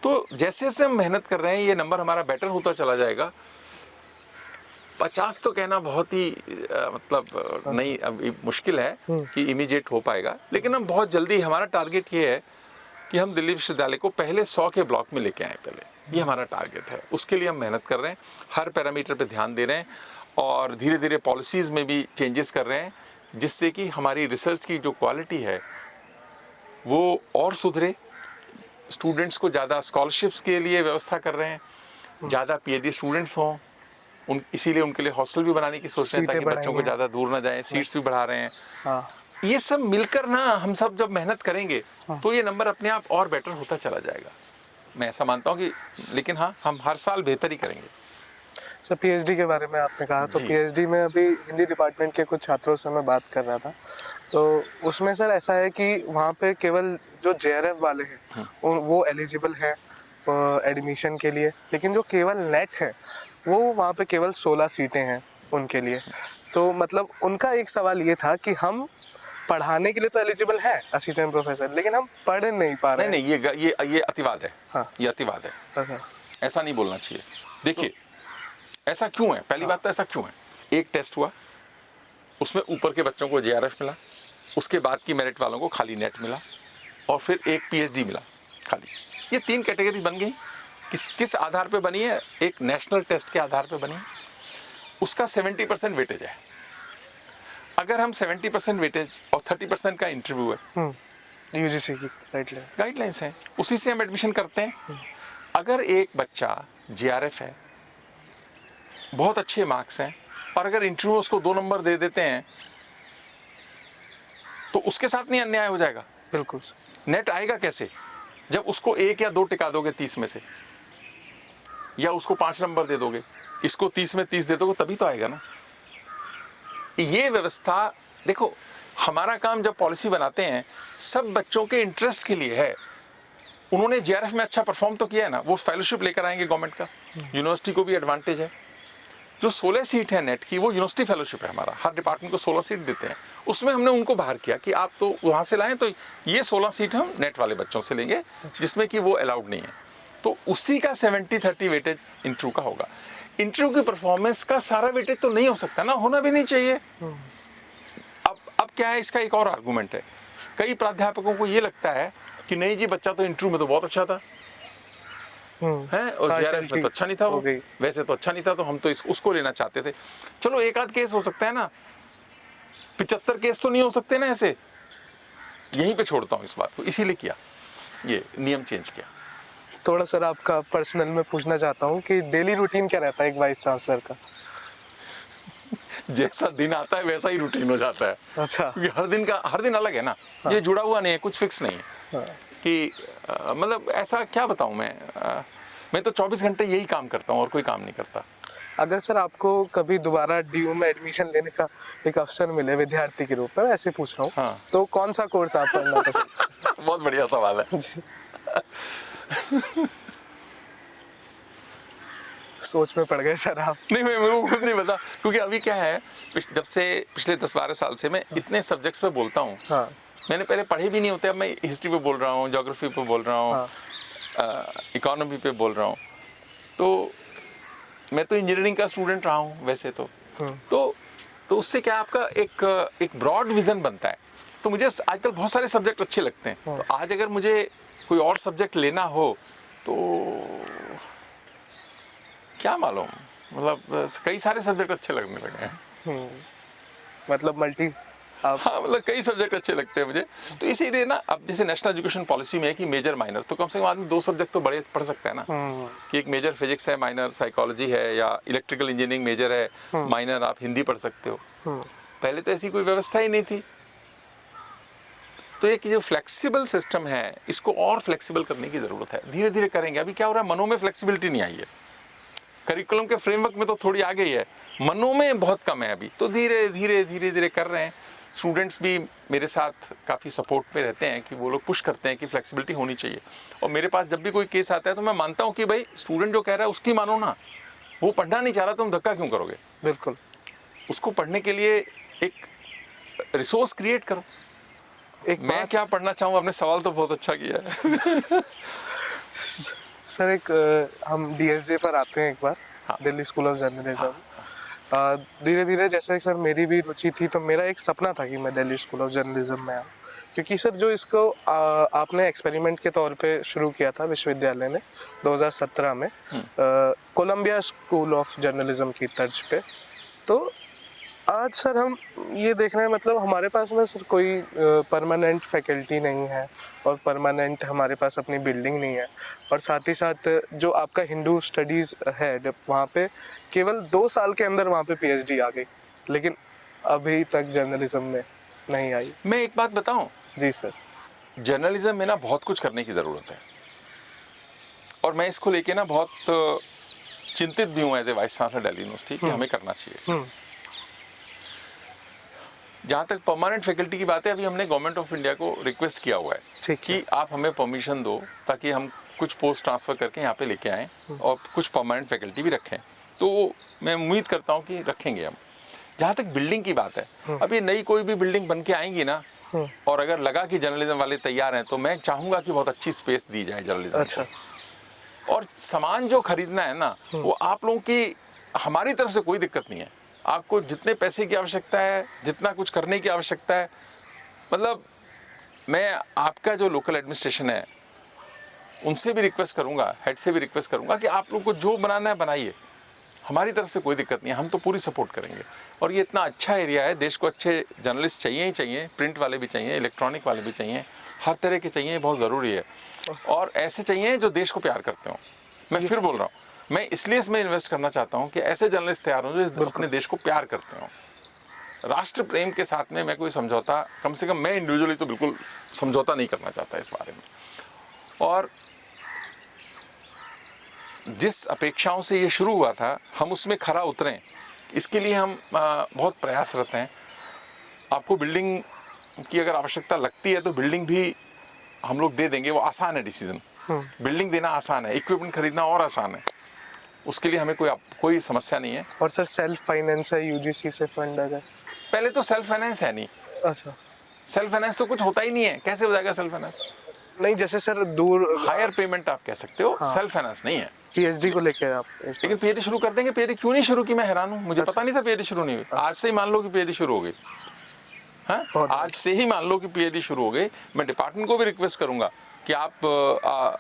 तो जैसे जैसे हम मेहनत कर रहे हैं, ये नंबर हमारा बेटर होता चला जाएगा। 50 तो कहना बहुत ही मतलब नहीं, अभी मुश्किल है कि इमीडिएट हो पाएगा, लेकिन हम बहुत जल्दी, हमारा टारगेट ये है कि हम दिल्ली विश्वविद्यालय को पहले 100 के ब्लॉक में लेके आए पहले। ये हमारा टारगेट है, उसके लिए हम मेहनत कर रहे हैं, हर पैरामीटर पे ध्यान दे रहे हैं, और धीरे धीरे पॉलिसीज़ में भी चेंजेस कर रहे हैं, जिससे कि हमारी रिसर्च की जो क्वालिटी है वो और सुधरे। स्टूडेंट्स को ज़्यादा स्कॉलरशिप्स के लिए व्यवस्था कर रहे हैं, ज़्यादा PhD स्टूडेंट्स हों, इसीलिए उनके लिए हॉस्टल भी बनाने की सोच रहे हैं, ताकि बच्चों को ज़्यादा दूर ना जाएं, सीट्स भी बढ़ा रहे हैं।
हाँ,
ये सब मिलकर ना, हम सब जब मेहनत करेंगे तो ये नंबर अपने आप और बेटर होता चला जाएगा, मैं ऐसा मानता हूँ कि। लेकिन हाँ, हम हर साल बेहतर ही करेंगे।
सर PhD के बारे में आपने कहा, तो
जी।
PhD में अभी हिंदी डिपार्टमेंट के कुछ छात्रों से मैं बात कर रहा था, तो उसमें सर ऐसा है कि वहाँ पे केवल जो JRF वाले हैं वो एलिजिबल है एडमिशन के लिए, लेकिन जो केवल नेट है वो वहाँ पे केवल 16 सीटें हैं उनके लिए। तो मतलब उनका एक सवाल ये था कि हम पढ़ाने के लिए तो एलिजिबल है असिस्टेंट प्रोफेसर, लेकिन हम पढ़ नहीं पा रहे हैं।
नहीं, ये अतिवाद है।
हाँ।
ये अतिवाद है,
अच्छा,
ऐसा नहीं बोलना चाहिए। देखिए, ऐसा क्यों है, पहली बात तो ऐसा क्यों है, एक टेस्ट हुआ, उसमें ऊपर के बच्चों को JRF मिला, उसके बाद की मेरिट वालों को खाली नेट मिला, और फिर एक PhD मिला खाली। ये 3 कैटेगरी बन गई। किस आधार पे बनी है? एक नेशनल टेस्ट के आधार पे बनी है, उसका 70% वेटेज है। अगर हम 70% वेटेज और 30% का इंटरव्यू है,
UGC की
गाइडलाइंस हैं, उसी से हम एडमिशन करते हैं। अगर एक बच्चा JRF है, बहुत अच्छे मार्क्स हैं, और अगर इंटरव्यू उसको 2 नंबर दे देते हैं, तो उसके साथ नहीं अन्याय हो जाएगा?
बिल्कुल।
नेट आएगा कैसे? जब उसको 1 या 2 टिका दोगे 30 में से, या उसको 5 नंबर दे दोगे, इसको 30 में 30 दे दोगे, तभी तो आएगा ना। ये व्यवस्था देखो, हमारा काम जब पॉलिसी बनाते हैं, सब बच्चों के इंटरेस्ट के लिए है। उन्होंने JRF में अच्छा परफॉर्म तो किया है ना, वो फेलोशिप लेकर आएंगे गवर्नमेंट का, यूनिवर्सिटी को भी एडवांटेज है। जो 16 सीट है नेट की, वो यूनिवर्सिटी फेलोशिप है हमारा, हर डिपार्टमेंट को 16 सीट देते हैं। उसमें हमने उनको बाहर किया कि आप तो वहाँ से लाएं, तो ये 16 सीट हम नेट वाले बच्चों से लेंगे, जिसमें कि वो अलाउड नहीं है। तो उसी का 70-30 वेटेज इंटरव्यू का होगा। इंटरव्यू की परफॉर्मेंस का सारा वेटेज तो नहीं हो सकता ना, होना भी नहीं चाहिए। अब क्या है, इसका एक और आर्गूमेंट है। कई प्राध्यापकों को ये लगता है कि नहीं जी, बच्चा तो इंटरव्यू में तो बहुत अच्छा था है, और JRF में तो अच्छा नहीं था, वो वैसे तो अच्छा नहीं था, तो हम तो उसको लेना चाहते थे। चलो, एक आध केस हो सकता है ना, 75 केस तो नहीं हो सकते ना ऐसे। यहीं पे छोड़ता हूँ इस बात को, इसीलिए किया, ये नियम चेंज किया।
थोड़ा सर आपका पर्सनल में पूछना चाहता हूँ कि डेली रूटीन क्या रहता है एक वाइस चांसलर का?
जैसा दिन आता है वैसा ही रूटीन हो जाता है।
अच्छा,
क्योंकि हर दिन अलग है ना। हाँ। ये जुड़ा हुआ नहीं है, कुछ फिक्स नहीं है। हाँ। कि मतलब ऐसा क्या बताऊं मैं तो 24 घंटे यही काम करता हूं और कोई काम नहीं करता।
अगर सर आपको कभी दोबारा DU में एडमिशन लेने का एक अवसर मिले विद्यार्थी के रूप में, ऐसे पूछ रहा हूँ,
हाँ।
तो कौन सा कोर्स आप पढ़ना पसंद?
बहुत बढ़िया सवाल है।
सोच में पड़ गए सर आप।
नहीं, मैं मेरे को खुद नहीं पता, क्योंकि अभी क्या है, जब से पिछले 10-12 साल से मैं इतने सब्जेक्ट्स पे बोलता हूँ। हाँ। मैंने पहले पढ़े भी नहीं होते, अब मैं हिस्ट्री पे बोल रहा हूँ, ज्योग्राफी पे बोल रहा हूँ, इकोनॉमी पे बोल रहा हूँ। तो मैं तो इंजीनियरिंग का स्टूडेंट रहा हूँ वैसे तो उससे क्या आपका एक ब्रॉड विजन बनता है। तो मुझे आजकल बहुत सारे सब्जेक्ट अच्छे लगते हैं। तो आज अगर मुझे कोई और सब्जेक्ट लेना हो तो क्या मालूम, मतलब कई सारे सब्जेक्ट अच्छे लगने लगे हैं।
मतलब मल्टी आप
हाँ, मतलब कई सब्जेक्ट अच्छे लगते हैं मुझे। तो इसीलिए ना, अब जैसे नेशनल एजुकेशन पॉलिसी में है कि मेजर माइनर, तो कम से कम आदमी 2 सब्जेक्ट तो बड़े पढ़ सकता है ना, कि एक मेजर फिजिक्स है, माइनर साइकोलॉजी है, या इलेक्ट्रिकल इंजीनियरिंग मेजर है, माइनर आप हिंदी पढ़ सकते हो। पहले तो ऐसी कोई व्यवस्था ही नहीं थी। तो एक जो फ्लेक्सिबल सिस्टम है, इसको और फ्लेक्सिबल करने की ज़रूरत है। धीरे धीरे करेंगे। अभी क्या हो रहा है, मनों में फ्लेक्सिबिलिटी नहीं आई है। करिकुलम के फ्रेमवर्क में तो थोड़ी आ गई है, मनों में बहुत कम है अभी। तो धीरे धीरे कर रहे हैं। स्टूडेंट्स भी मेरे साथ काफ़ी सपोर्ट में रहते हैं कि वो लोग पुश करते हैं कि फ्लेक्सिबिलिटी होनी चाहिए। और मेरे पास जब भी कोई केस आता है तो मैं मानता हूँ कि भाई स्टूडेंट जो कह रहा है उसकी मानो ना। वो पढ़ना नहीं चाह रहा, तुम धक्का क्यों करोगे?
बिल्कुल।
उसको पढ़ने के लिए एक रिसोर्स क्रिएट करो। मैं क्या पढ़ना चाहूँ, आपने सवाल तो बहुत अच्छा किया है।
सर एक हम डीएसजे पर आते हैं एक बार।
हाँ।
Delhi school of journalism. धीरे धीरे जैसे सर मेरी भी रुचि थी, तो मेरा एक सपना था कि मैं दिल्ली स्कूल ऑफ जर्नलिज्म में आऊँ। क्योंकि सर जो इसको आपने एक्सपेरिमेंट के तौर पे शुरू किया था विश्वविद्यालय ने 2017 में कोलंबिया स्कूल ऑफ जर्नलिज्म की तर्ज पे। तो आज सर हम ये देख रहे हैं, मतलब हमारे पास ना सर कोई परमानेंट फैकल्टी नहीं है, और परमानेंट हमारे पास अपनी बिल्डिंग नहीं है। और साथ ही साथ जो आपका हिंदू स्टडीज़ है, जब वहाँ पे केवल 2 साल के अंदर वहाँ पे पीएचडी आ गई, लेकिन अभी तक जर्नलिज्म में नहीं आई।
मैं एक बात बताऊं,
जी सर।
जर्नलिज्म में ना बहुत कुछ करने की ज़रूरत है, और मैं इसको लेके ना बहुत चिंतित भी हूँ as a vice chancellor Delhi university कि हमें करना चाहिए। जहाँ तक परमानेंट फैकल्टी की बात है, अभी हमने गवर्नमेंट ऑफ इंडिया को रिक्वेस्ट किया हुआ है कि आप हमें परमिशन दो ताकि हम कुछ पोस्ट ट्रांसफ़र करके यहाँ पे लेके आएँ और कुछ परमानेंट फैकल्टी भी रखें। तो मैं उम्मीद करता हूँ कि रखेंगे हम। जहाँ तक बिल्डिंग की बात है, अभी नई कोई भी बिल्डिंग बन के आएंगी ना, और अगर लगा कि जर्नलिज्म वाले तैयार हैं, तो मैं चाहूँगा कि बहुत अच्छी स्पेस दी जाए जर्नलिज्म को। और सामान जो खरीदना है ना, वो आप लोगों की, हमारी तरफ से कोई दिक्कत नहीं है। आपको जितने पैसे की आवश्यकता है, जितना कुछ करने की आवश्यकता है, मतलब मैं आपका जो लोकल एडमिनिस्ट्रेशन है उनसे भी रिक्वेस्ट करूंगा, हेड से भी रिक्वेस्ट करूंगा कि आप लोग को जो बनाना है बनाइए। हमारी तरफ से कोई दिक्कत नहीं है, हम तो पूरी सपोर्ट करेंगे। और ये इतना अच्छा एरिया है, देश को अच्छे जर्नलिस्ट चाहिए ही चाहिए, प्रिंट वाले भी चाहिए, इलेक्ट्रॉनिक वाले भी चाहिए, हर तरह के चाहिए, बहुत ज़रूरी है। और ऐसे चाहिए जो देश को प्यार करते हो। मैं फिर बोल रहा हूँ, मैं इसलिए इसमें इन्वेस्ट करना चाहता हूँ कि ऐसे जर्नलिस्ट तैयार हों जो अपने देश को प्यार करते हों। राष्ट्र प्रेम के साथ में मैं कोई समझौता, कम से कम मैं इंडिविजुअली तो बिल्कुल समझौता नहीं करना चाहता इस बारे में। और जिस अपेक्षाओं से ये शुरू हुआ था, हम उसमें खरा उतरें, इसके लिए हम बहुत प्रयासरत हैं। आपको बिल्डिंग की अगर आवश्यकता लगती है तो बिल्डिंग भी हम लोग दे देंगे, वो आसान है डिसीजन। बिल्डिंग देना आसान है, इक्विपमेंट खरीदना और आसान है, उसके लिए हमें कोई समस्या नहीं है।
और सर सेल्फ फाइनेंस है यूजीसी से फंड अगर?
पहले तो सेल्फ फाइनेंस है नहीं।
अच्छा।
सेल्फ फाइनेंस तो कुछ होता ही नहीं है, कैसे हो जाएगा सेल्फ फाइनेंस?
नहीं, जैसे सर दूर
हायर पेमेंट आप कह सकते हो, सेल्फ फाइनेंस नहीं है।
पीएचडी को लेके आप
लेकिन पीएचडी शुरू कर देंगे। पीएचडी क्यों नहीं शुरू की, मैं हैरान हूँ, मुझे पता नहीं था पीएचडी शुरू नहीं हुई। आज से ही मान लो कि पीएचडी शुरू हो गई। हाँ, आज से ही मान लो कि पीएचडी शुरू हो गई। मैं डिपार्टमेंट को भी रिक्वेस्ट करूंगा कि आप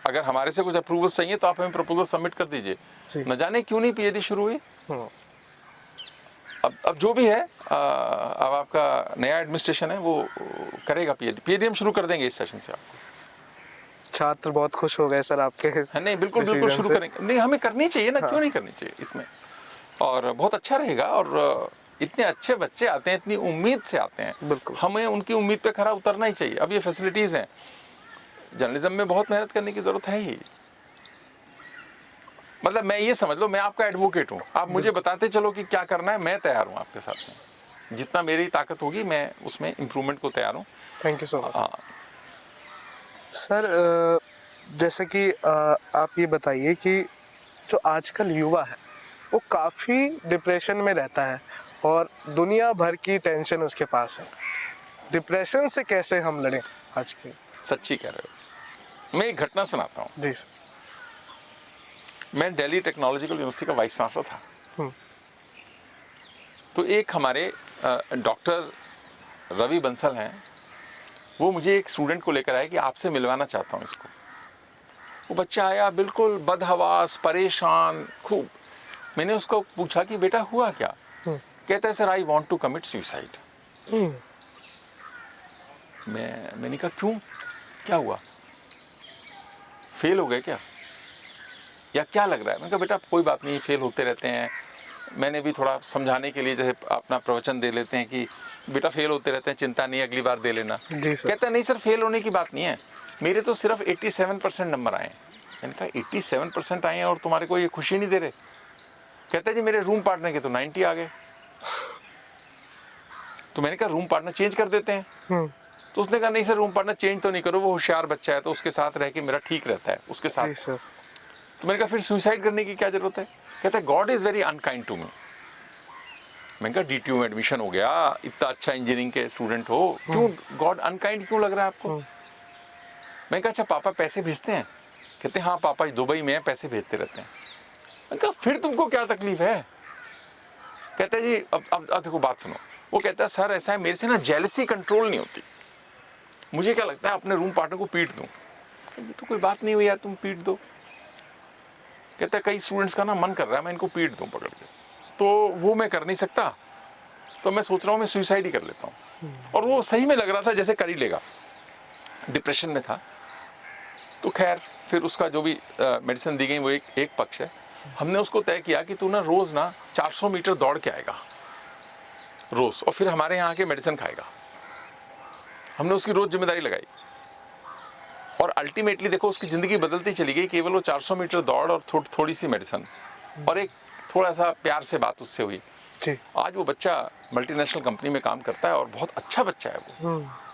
अगर हमारे से कुछ अप्रूवल चाहिए तो आप हमें प्रपोजल सबमिट कर दीजिए। न जाने क्यों नहीं पीएचडी शुरू हुई। अब जो भी है, अब आपका नया एडमिनिस्ट्रेशन है वो करेगा पीएचडी हम शुरू कर देंगे इस सेशन से। आपको
छात्र बहुत खुश हो गए सर आपके।
नहीं, बिल्कुल शुरू करेंगे। नहीं, हमें करनी चाहिए ना, क्यों नहीं करनी चाहिए इसमें, और बहुत अच्छा रहेगा। और इतने अच्छे बच्चे आते हैं, इतनी उम्मीद से आते हैं, हमें उनकी उम्मीद पे खरा उतरना ही चाहिए। अब ये फैसिलिटीज़ हैं, जर्नलिज्म में बहुत मेहनत करने की ज़रूरत है ही। मतलब मैं ये समझ लो, मैं आपका एडवोकेट हूँ, आप मुझे बताते चलो कि क्या करना है, मैं तैयार हूँ आपके साथ में। जितना मेरी ताकत होगी मैं उसमें इम्प्रूवमेंट को तैयार हूँ।
Thank you so much. Sir जैसे कि आप ये बताइए कि जो आजकल युवा है वो काफ़ी डिप्रेशन में रहता है और दुनिया भर की टेंशन उसके पास है। डिप्रेशन से कैसे हम लड़ें आज के?
सच्ची कह रहे हो। मैं एक घटना सुनाता हूँ।
जी सर।
मैं दिल्ली टेक्नोलॉजिकल यूनिवर्सिटी का वाइस चांसलर था। तो एक हमारे डॉक्टर रवि बंसल हैं, वो मुझे एक स्टूडेंट को लेकर आए कि आपसे मिलवाना चाहता हूँ इसको। वो बच्चा आया बिल्कुल बदहवास, परेशान खूब। मैंने उसको पूछा कि बेटा हुआ क्या? कहता है sir I want to commit suicide. मैंने कहा क्यों, क्या हुआ, फेल हो गए क्या, या क्या लग रहा है? मैंने कहा बेटा कोई बात नहीं, फेल होते रहते हैं। मैंने भी थोड़ा समझाने के लिए जैसे अपना प्रवचन दे लेते हैं कि बेटा फेल होते रहते हैं, चिंता नहीं, अगली बार दे लेना।
जी सर।
कहता नहीं सर, फेल होने की बात नहीं है, मेरे तो सिर्फ 87% नंबर आए हैं। मैंने कहा 87% आए हैं और तुम्हारे को ये खुशी नहीं दे रहे? कहता है जी मेरे रूम पार्टनर के तो 90 आ गए। तो मैंने कहा रूम पार्टनर चेंज कर देते हैं। तो उसने कहा नहीं सर, रूम पार्टनर चेंज तो नहीं करो, वो होशियार बच्चा है तो उसके साथ रह के मेरा ठीक रहता है, उसके साथ।
जी सर।
तो मैंने कहा फिर सुसाइड करने की क्या जरूरत है? कहता है God is very unkind to me. मैंने कहा DTU में एडमिशन हो गया, इतना अच्छा इंजीनियरिंग के स्टूडेंट हो, क्यों गॉड अनकाइंड क्यों लग रहा है आपको? मैंने कहा अच्छा पापा पैसे भेजते हैं? कहते हैं हाँ पापा दुबई में है, पैसे भेजते रहते हैं। मैंने कहा फिर तुमको क्या तकलीफ है? कहता है जी अब देखो बात सुनो। वो कहता है सर ऐसा है, मेरे से ना जेलसी कंट्रोल नहीं होती, मुझे क्या लगता है अपने रूम पार्टनर को पीट दूं। ये तो कोई बात नहीं हुई यार, तुम पीट दो। कहता है कई स्टूडेंट्स का ना मन कर रहा है मैं इनको पीट दूं पकड़ के, तो वो मैं कर नहीं सकता, तो मैं सोच रहा हूँ मैं सुसाइड ही कर लेता हूँ। और वो सही में लग रहा था जैसे कर ही लेगा, डिप्रेशन में था। तो खैर फिर उसका जो भी मेडिसिन दी गई वो एक पक्ष है। हमने उसको तय किया कि तू ना रोज़ ना 400 मीटर दौड़ के आएगा रोज़, और फिर हमारे यहाँ के मेडिसिन खाएगा। हमने उसकी रोज़ जिम्मेदारी लगाई और अल्टीमेटली देखो उसकी ज़िंदगी बदलती चली गई। केवल वो 400 मीटर दौड़ और थोड़ी सी मेडिसिन और एक थोड़ा सा प्यार से बात उससे हुई।
जी।
आज वो बच्चा मल्टीनेशनल कंपनी में काम करता है और बहुत अच्छा बच्चा है।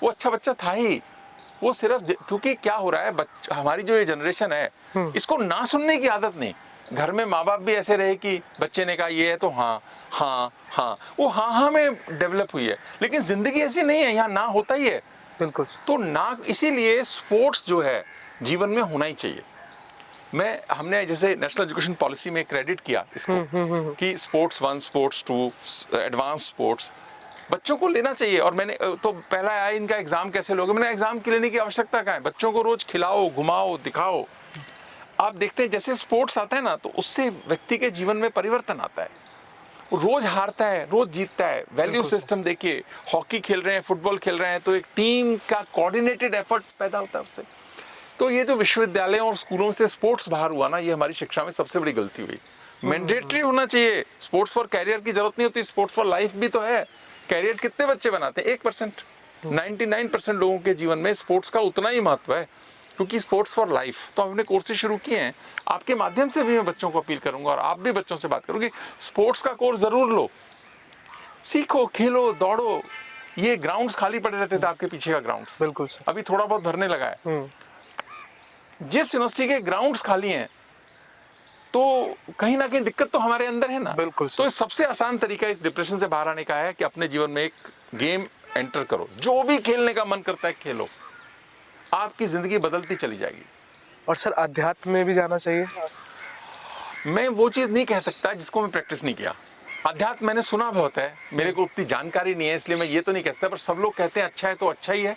वो अच्छा बच्चा था ही, वो सिर्फ क्योंकि क्या हो रहा है, हमारी जो ये जनरेशन है इसको ना सुनने की आदत नहीं। घर में माँ बाप भी ऐसे रहे कि बच्चे ने कहा ये है तो हाँ हाँ हाँ, वो हाँ हाँ में डेवलप हुई है, लेकिन जिंदगी ऐसी नहीं है, यहाँ ना होता ही है।
बिल्कुल।
तो ना, इसीलिए स्पोर्ट्स जो है जीवन में होना ही चाहिए। हमने जैसे नेशनल एजुकेशन पॉलिसी में क्रेडिट किया इसको कि स्पोर्ट्स 1, स्पोर्ट्स 2, एडवांस स्पोर्ट्स बच्चों को लेना चाहिए। और मैंने तो पहला आया इनका एग्जाम कैसे लोगे, मैंने एग्जाम के लेने की आवश्यकता क्या है, बच्चों को रोज खिलाओ, घुमाओ, दिखाओ। आप देखते हैं जैसे स्पोर्ट्स आता है ना तो उससे व्यक्ति के जीवन में परिवर्तन आता है। रोज हारता है, रोज जीतता है। वैल्यू सिस्टम देखिए, हॉकी खेल रहे हैं, फुटबॉल खेल रहे हैं, तो एक टीम का कोऑर्डिनेटेड एफर्ट पैदा होता है उससे। तो ये जो विश्वविद्यालयों और स्कूलों से स्पोर्ट्स बाहर हुआ ना, ये हमारी शिक्षा में सबसे बड़ी गलती हुई। मैंडेटरी होना चाहिए। स्पोर्ट्स फॉर कैरियर की जरूरत नहीं होती, स्पोर्ट्स फॉर लाइफ भी तो है। कैरियर कितने बच्चे बनाते हैं? 1%। 99% लोगों के जीवन में स्पोर्ट्स का उतना ही महत्व है, क्योंकि स्पोर्ट्स फॉर लाइफ। तो हमने कोर्सेज शुरू किए हैं, आपके माध्यम से भी मैं बच्चों को अपील करूंगा और आप भी बच्चों से बात करूंगी, स्पोर्ट्स का कोर्स जरूर लो, सीखो, खेलो, दौड़ो। ये ग्राउंड्स खाली पड़े रहते थे, आपके पीछे का ग्राउंड्स
बिल्कुल सर।
अभी थोड़ा बहुत भरने लगा है। जिस यूनिवर्सिटी के ग्राउंड्स खाली हैं तो कहीं ना कहीं दिक्कत तो हमारे अंदर है ना।
बिल्कुल सर।
तो सबसे आसान तरीका इस डिप्रेशन से बाहर आने का है कि अपने जीवन में एक गेम एंटर करो, जो भी खेलने का मन करता है खेलो, आपकी जिंदगी बदलती चली जाएगी।
और सर अध्यात्म में भी जाना चाहिए?
मैं वो चीज़ नहीं कह सकता जिसको मैं प्रैक्टिस नहीं किया। अध्यात्म मैंने सुना बहुत है, मेरे को उतनी जानकारी नहीं है, इसलिए मैं ये तो नहीं कह सकता, पर सब लोग कहते हैं अच्छा है तो अच्छा ही है,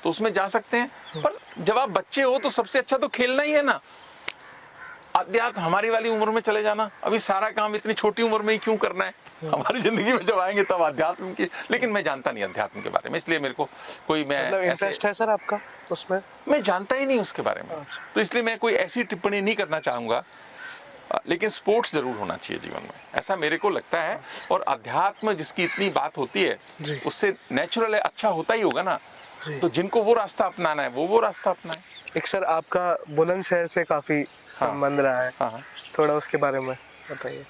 तो उसमें जा सकते हैं। पर जब आप बच्चे हो तो सबसे अच्छा तो खेलना ही है ना। अध्यात्म हमारी वाली उम्र में चले जाना, अभी सारा काम इतनी छोटी उम्र में ही क्यों करना है, हमारी जिंदगी में जब आएंगे तब अध्यात्म की। लेकिन मैं जानता नहीं अध्यात्म के बारे में, इसलिए मेरे को कोई
मतलब इंटरेस्ट है सर आपका उसमें?
मैं जानता ही नहीं उसके बारे में।
अच्छा।
तो इसलिए मैं कोई ऐसी टिप्पणी नहीं करना चाहूँगा, लेकिन स्पोर्ट्स जरूर होना चाहिए जीवन में, ऐसा मेरे को लगता है। और अध्यात्म जिसकी इतनी बात होती है उससे नेचुरल है, अच्छा होता ही होगा ना। तो जिनको वो रास्ता अपनाना है वो रास्ता अपनाए।
एक सर आपका बुलंदशहर से काफी संबंध रहा है,
हाँ।
थोड़ा उसके बारे में बताइए।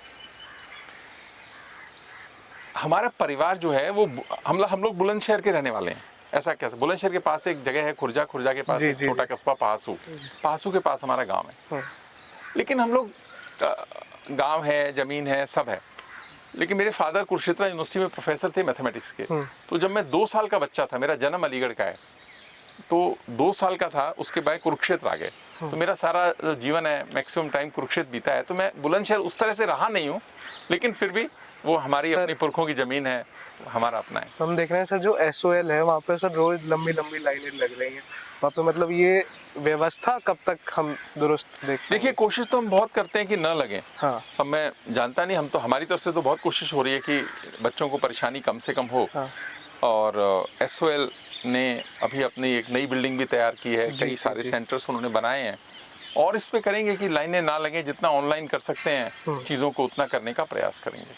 हमारा परिवार जो है वो हम लोग बुलंदशहर के रहने वाले हैं। ऐसा कैसे? बुलंदशहर के पास एक जगह है खुर्जा, खुर्जा के पास एक छोटा कस्बा पहासू के पास हमारा गांव है। लेकिन हम लोग गांव है, जमीन है, सब है। लेकिन मेरे फादर कुरुक्षेत्र यूनिवर्सिटी में प्रोफेसर थे मैथमेटिक्स के। तो जब मैं 2 साल का बच्चा था, मेरा जन्म अलीगढ़ का है, तो 2 साल का था, उसके बाद कुरुक्षेत्र आ गए। तो मेरा सारा जो जीवन है मैक्सिमम टाइम कुरुक्षेत्र बीता है। तो मैं बुलंदशहर उस तरह से रहा नहीं हूँ, लेकिन फिर भी वो हमारी अपनी पुरखों की जमीन है, हमारा अपना है।
हम देख रहे हैं सर जो SOL है वहाँ पे सर रोज लंबी लंबी लाइनें लग रही हैं वहाँ पे, मतलब ये व्यवस्था कब तक हम दुरुस्त
देखिए, कोशिश तो हम बहुत करते हैं कि न लगे।
हाँ।
अब मैं जानता नहीं, हम तो हमारी तरफ से तो बहुत कोशिश हो रही है कि बच्चों को परेशानी कम से कम हो।
हाँ।
और SOL ने अभी अपनी एक नई बिल्डिंग भी तैयार की है,
जी,
कई
जी,
सारे
जी।
सेंटर्स उन्होंने बनाए हैं और इस पे करेंगे कि लाइनें ना लगें, जितना ऑनलाइन कर सकते हैं चीज़ों को उतना करने का प्रयास करेंगे,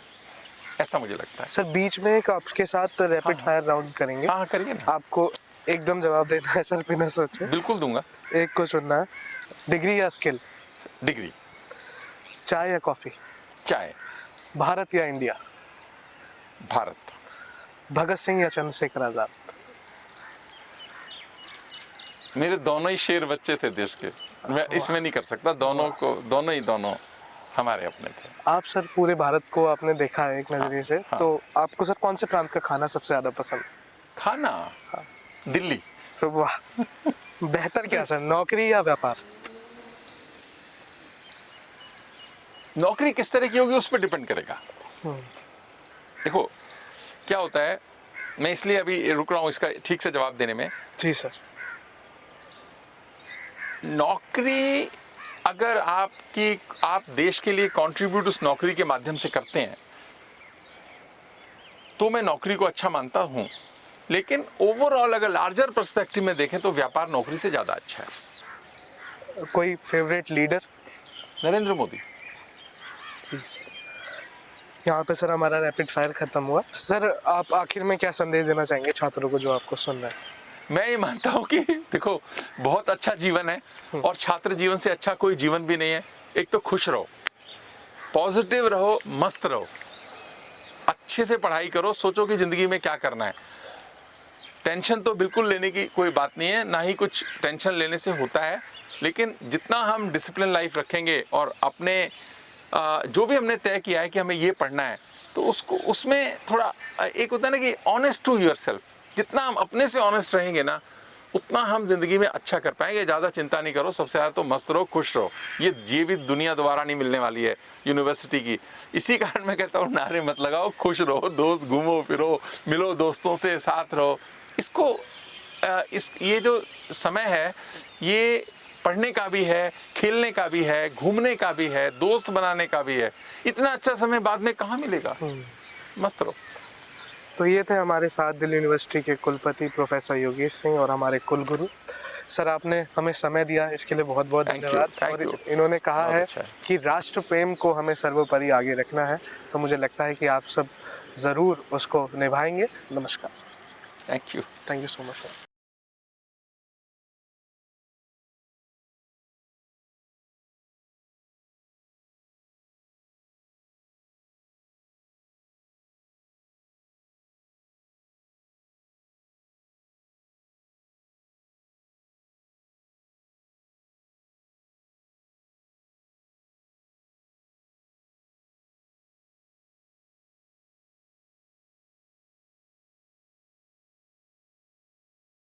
ऐसा मुझे लगता है।
सर बीच में एक आपके साथ रैपिड
हाँ।
फायर राउंड करेंगे।
हाँ, करिए ना।
आपको एकदम जवाब देना है सर, बिना सोचे।
बिल्कुल दूंगा।
एक को चुनना है, डिग्री या स्किल,
डिग्री।
चाय या कॉफी,
चाय।
भारत या इंडिया,
भारत।
भगत सिंह या चंद्रशेखर आजाद,
मेरे दोनों ही शेर बच्चे थे देश के, मैं इसमें नहीं कर सकता, दोनों को, दोनों हमारे अपने थे।
आप सर पूरे भारत को आपने देखा है एक नजरिए से,
हाँ।
तो आपको सर कौन से प्रांत का खाना सबसे ज्यादा पसंद?
खाना, दिल्ली।
तो वाह, बेहतर क्या सर, नौकरी या व्यापार?
नौकरी किस तरह की होगी उस पर डिपेंड करेगा। देखो क्या होता है, मैं इसलिए अभी रुक रहा हूँ इसका ठीक से जवाब देने में।
जी सर।
नौकरी अगर आप देश के लिए कंट्रीब्यूट उस नौकरी के माध्यम से करते हैं तो मैं नौकरी को अच्छा मानता हूं, लेकिन ओवरऑल अगर लार्जर पर्सपेक्टिव में देखें तो व्यापार नौकरी से ज़्यादा अच्छा है।
कोई फेवरेट लीडर?
नरेंद्र मोदी।
जी सर। यहाँ पे सर हमारा रैपिड फायर खत्म हुआ। सर आप आखिर में क्या संदेश देना चाहेंगे छात्रों को जो आपको सुन रहे हैं?
मैं ये मानता हूँ कि देखो बहुत अच्छा जीवन है और छात्र जीवन से अच्छा कोई जीवन भी नहीं है। एक तो खुश रहो, पॉजिटिव रहो, मस्त रहो, अच्छे से पढ़ाई करो, सोचो कि ज़िंदगी में क्या करना है। टेंशन तो बिल्कुल लेने की कोई बात नहीं है, ना ही कुछ टेंशन लेने से होता है, लेकिन जितना हम डिसिप्लिन लाइफ रखेंगे और अपने जो भी हमने तय किया है कि हमें ये पढ़ना है तो उसको उसमें थोड़ा एक होता है ना कि ऑनेस्ट टू योरसेल्फ, जितना हम अपने से ऑनेस्ट रहेंगे ना उतना हम जिंदगी में अच्छा कर पाएंगे। ज़्यादा चिंता नहीं करो, सबसे ज़्यादा तो मस्त रहो, खुश रहो। ये भी दुनिया दोबारा नहीं मिलने वाली है यूनिवर्सिटी की। इसी कारण मैं कहता हूँ नारे मत लगाओ, खुश रहो, दोस्त घूमो फिरो, मिलो दोस्तों से, साथ रहो। इसको ये जो समय है ये पढ़ने का भी है, खेलने का भी है, घूमने का भी है, दोस्त बनाने का भी है। इतना अच्छा समय बाद में कहाँ मिलेगा। मस्त रहो।
तो ये थे हमारे साथ दिल्ली यूनिवर्सिटी के कुलपति प्रोफेसर योगेश सिंह और हमारे कुलगुरु। सर आपने हमें समय दिया, इसके लिए बहुत बहुत धन्यवाद। और इन्होंने कहा है कि राष्ट्र प्रेम को हमें सर्वोपरि आगे रखना है, तो मुझे लगता है कि आप सब ज़रूर उसको निभाएंगे। नमस्कार।
Thank you
so much sir.